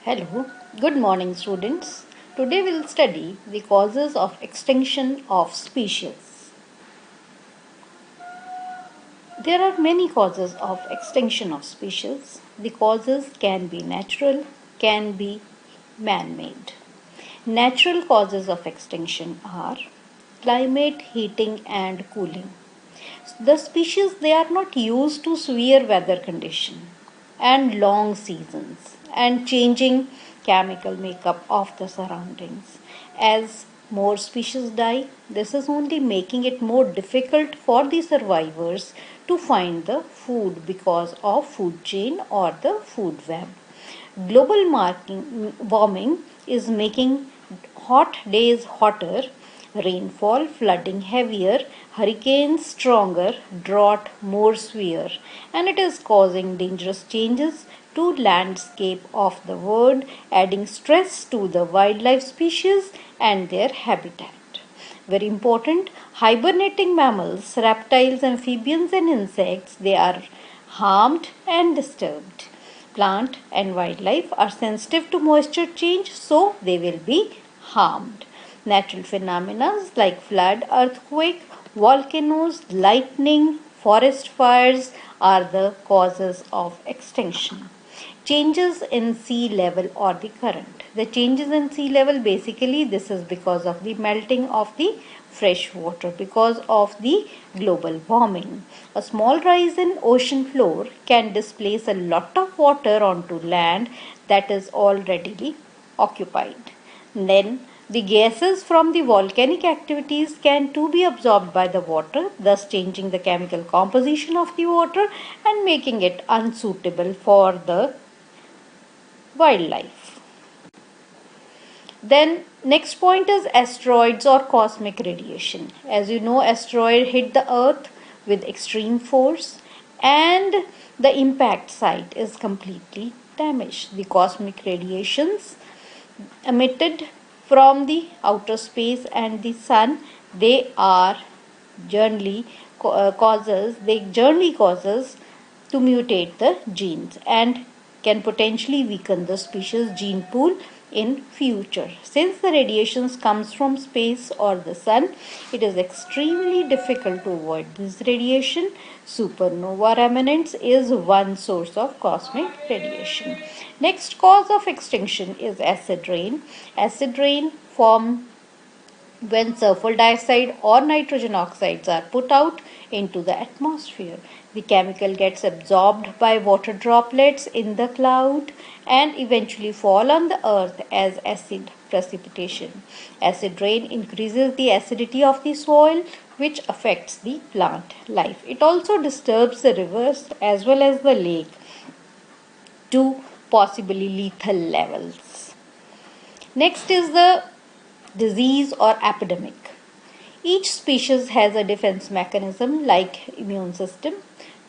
Hello, good morning, students. Today we'll study the causes of extinction of species. There are many causes of extinction of species. The causes can be natural, can be man made. Natural causes of extinction are climate, heating, and cooling. The species they are not used to severe weather condition and long seasons and changing chemical makeup of the surroundings. As more species die, this is only making it more difficult for the survivors to find the food because of food chain or the food web. Global warming is making hot days hotter, rainfall, flooding heavier, hurricanes stronger, drought more severe, and it is causing dangerous changes to landscape of the world, adding stress to the wildlife species and their habitat. Very important, hibernating mammals, reptiles, amphibians, and insects, they are harmed and disturbed. Plant and wildlife are sensitive to moisture change, so they will be harmed. Natural phenomena like flood, earthquake, volcanoes, lightning, forest fires are the causes of extinction. Changes in sea level or the current. The changes in sea level, basically this is because of the melting of the fresh water because of the global warming. A small rise in ocean floor can displace a lot of water onto land that is already occupied. Then the gases from the volcanic activities can too be absorbed by the water, thus changing the chemical composition of the water and making it unsuitable for the wildlife. Then next point is asteroids or cosmic radiation. As you know, asteroid hit the earth with extreme force and the impact site is completely damaged. The cosmic radiations emitted from the outer space and the sun, they are generally causes to mutate the genes and can potentially weaken the species gene pool in future. Since the radiations comes from space or the sun, it is extremely difficult to avoid this radiation. Supernova remnants is one source of cosmic radiation. Next cause of extinction is acid rain. Acid rain form when sulfur dioxide or nitrogen oxides are put out into the atmosphere. The chemical gets absorbed by water droplets in the cloud and eventually fall on the earth as acid precipitation. Acid rain increases the acidity of the soil, which affects the plant life. It also disturbs the rivers as well as the lake to possibly lethal levels. Next is the disease or epidemic. Each species has a defense mechanism like immune system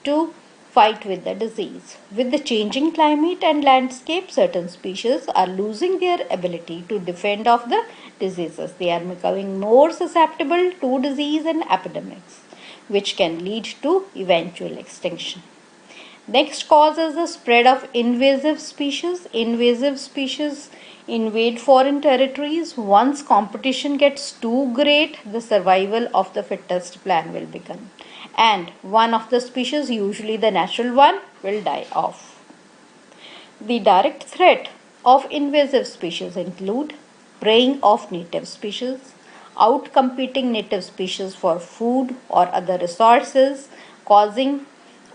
to fight with the disease. With the changing climate and landscape, certain species are losing their ability to defend of the diseases. They are becoming more susceptible to disease and epidemics, which can lead to eventual extinction. Next cause is the spread of invasive species. Invasive species invade foreign territories. Once competition gets too great, the survival of the fittest plan will begin. And one of the species, usually the natural one, will die off. The direct threat of invasive species include preying of native species, outcompeting native species for food or other resources, causing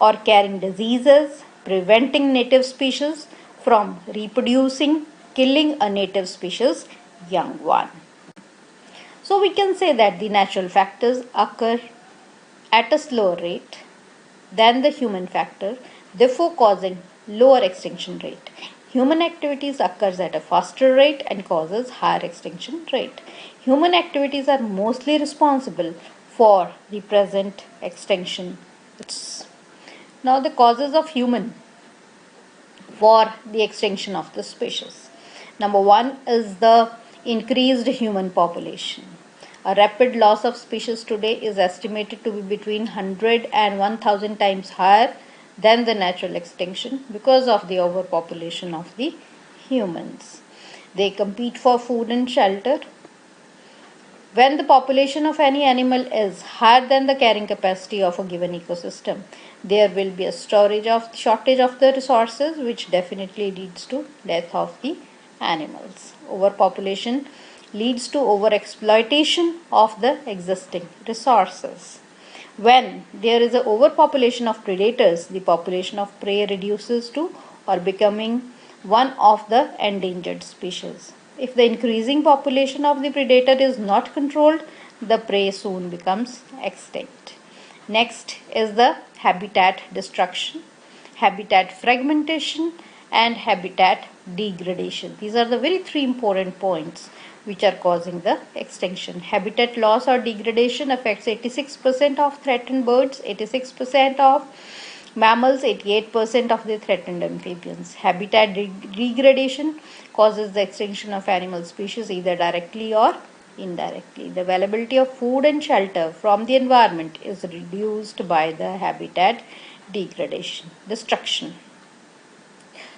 or carrying diseases, preventing native species from reproducing, killing a native species young one. So we can say that the natural factors occur at a slower rate than the human factor, therefore causing lower extinction rate. Human activities occurs at a faster rate and causes higher extinction rate. Human activities are mostly responsible for the present extinction. Now the causes of human for the extinction of the species. Number one is the increased human population. A rapid loss of species today is estimated to be between 100 and 1000 times higher than the natural extinction because of the overpopulation of the humans. They compete for food and shelter. When the population of any animal is higher than the carrying capacity of a given ecosystem, there will be a shortage of the resources, which definitely leads to death of the animals. Overpopulation leads to overexploitation of the existing resources. When there is an overpopulation of predators, the population of prey reduces to or becoming one of the endangered species. If the increasing population of the predator is not controlled, the prey soon becomes extinct. Next is the habitat destruction, habitat fragmentation, and habitat degradation. These are the very three important points which are causing the extinction. Habitat loss or degradation affects 86% of threatened birds, 86% of mammals, 88% of the threatened amphibians. Habitat degradation causes the extinction of animal species either directly or indirectly. The availability of food and shelter from the environment is reduced by the habitat destruction.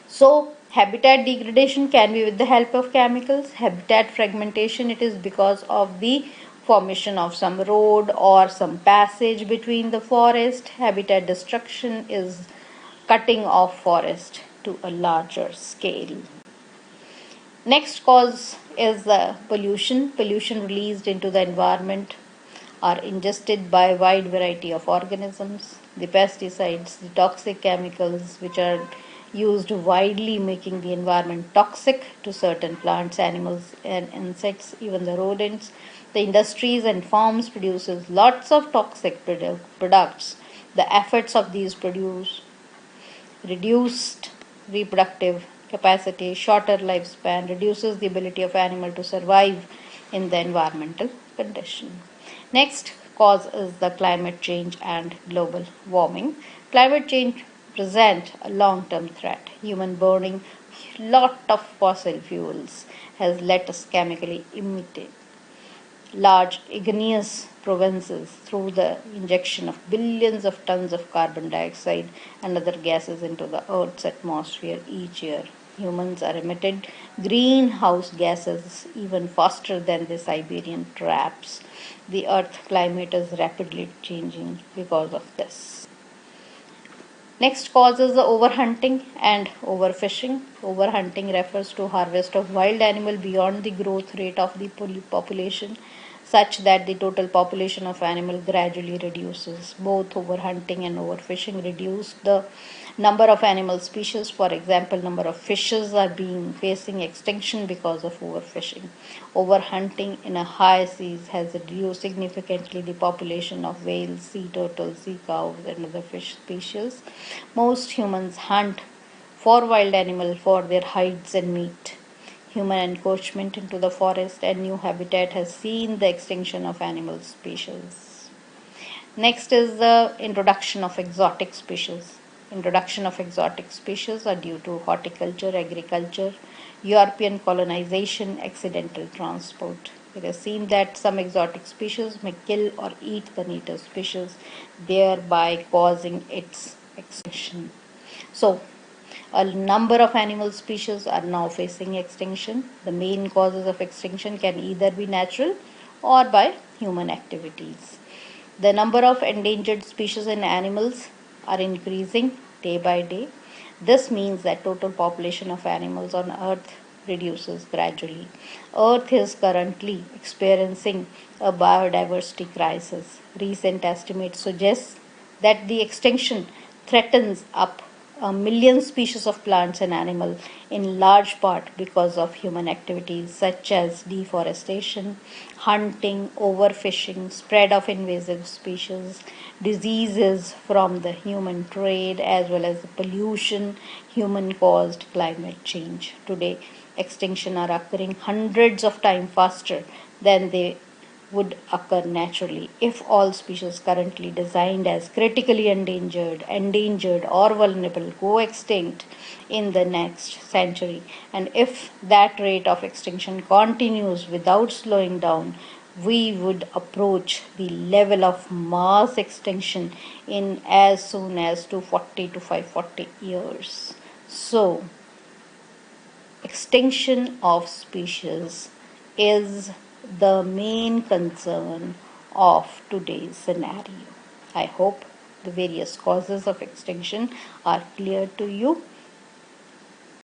So, habitat degradation can be with the help of chemicals. Habitat fragmentation, it is because of the formation of some road or some passage between the forest. Habitat destruction is cutting off forest to a larger scale. Next cause is the pollution. Pollution released into the environment are ingested by a wide variety of organisms. The pesticides, the toxic chemicals which are used widely, making the environment toxic to certain plants, animals and insects, even the rodents. The industries and farms produces lots of toxic products. The efforts of these produce reduced reproductive capacity, shorter lifespan, reduces the ability of animal to survive in the environmental condition. Next cause is the climate change and global warming. Climate change present a long-term threat. Human burning lot of fossil fuels has let us chemically emit large igneous provinces through the injection of billions of tons of carbon dioxide and other gases into the Earth's atmosphere each year. Humans are emitted greenhouse gases even faster than the Siberian traps. The Earth climate is rapidly changing because of this. Next cause is the overhunting and overfishing. Overhunting refers to harvest of wild animal beyond the growth rate of the population, such that the total population of animal gradually reduces. Both overhunting and overfishing reduce the number of animal species. For example, number of fishes are facing extinction because of overfishing. Overhunting in a high seas has reduced significantly the population of whales, sea turtles, sea cows, and other fish species. Most humans hunt for wild animal for their hides and meat. Human encroachment into the forest and new habitat has seen the extinction of animal species. Next is the introduction of exotic species. Introduction of exotic species are due to horticulture, agriculture, European colonization, accidental transport. It is seen that some exotic species may kill or eat the native species, thereby causing its extinction. So, a number of animal species are now facing extinction. The main causes of extinction can either be natural or by human activities. The number of endangered species in animals are increasing day by day. This means that total population of animals on earth reduces gradually. Earth is currently experiencing a biodiversity crisis. Recent estimates suggest that the extinction threatens up a million species of plants and animals, in large part because of human activities such as deforestation, hunting, overfishing, spread of invasive species, diseases from the human trade, as well as the pollution, human caused climate change. Today, extinction are occurring hundreds of times faster than they would occur naturally if all species currently designed as critically endangered or vulnerable go extinct in the next century. And if that rate of extinction continues without slowing down, we would approach the level of mass extinction in as soon as 240 to 540 years. So, extinction of species is the main concern of today's scenario. I hope the various causes of extinction are clear to you.